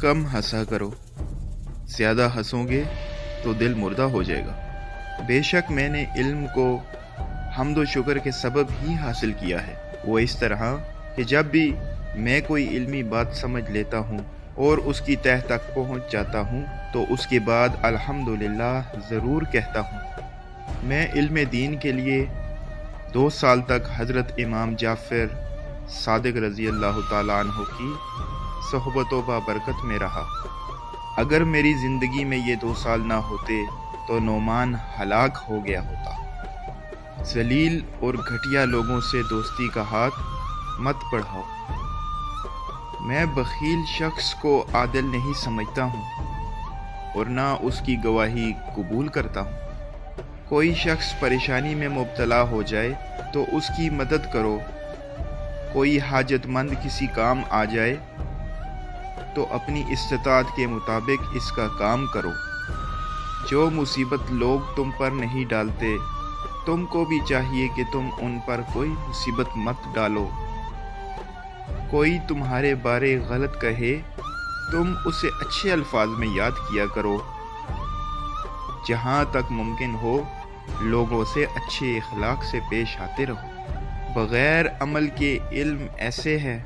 कम हंसा करो, ज़्यादा हंसोगे तो दिल मुर्दा हो जाएगा। बेशक मैंने इल्म को हम्द व शुक्र के सबब ही हासिल किया है, वो इस तरह कि जब भी मैं कोई इल्मी बात समझ लेता हूँ और उसकी तह तक पहुँच जाता हूँ तो उसके बाद अल्हम्दुलिल्लाह ज़रूर कहता हूँ। मैं इल्म दीन के लिए 2 साल तक हज़रत इमाम जाफ़र सादिक रज़ी अल्लाह ताला अन्हु की सोहबत व बरकत में रहा। अगर मेरी ज़िंदगी में ये 2 साल ना होते तो नोमान हलाक हो गया होता। ज़लील और घटिया लोगों से दोस्ती का हाथ मत बढ़ाओ। मैं बख़ील शख्स को आदिल नहीं समझता हूँ और ना उसकी गवाही कबूल करता हूँ। कोई शख्स परेशानी में मुब्तला हो जाए तो उसकी मदद करो। कोई हाजतमंद किसी काम आ जाए तो अपनी इस्तिताअत के मुताबिक इसका काम करो। जो मुसीबत लोग तुम पर नहीं डालते, तुमको भी चाहिए कि तुम उन पर कोई मुसीबत मत डालो। कोई तुम्हारे बारे गलत कहे, तुम उसे अच्छे अल्फाज में याद किया करो। जहाँ तक मुमकिन हो लोगों से अच्छे इखलाक से पेश आते रहो। बग़ैर अमल के इल्म ऐसे है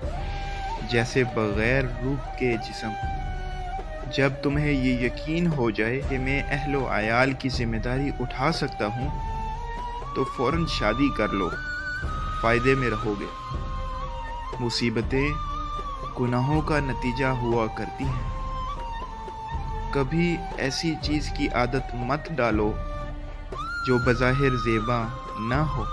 जैसे बग़ैर रूह के जिस्म। जब तुम्हें ये यकीन हो जाए कि मैं अहलो आयाल की ज़िम्मेदारी उठा सकता हूँ तो फ़ौरन शादी कर लो, फ़ायदे में रहोगे। मुसीबतें गुनाहों का नतीजा हुआ करती हैं। कभी ऐसी चीज़ की आदत मत डालो जो बज़ाहिर ज़ेबा न हो।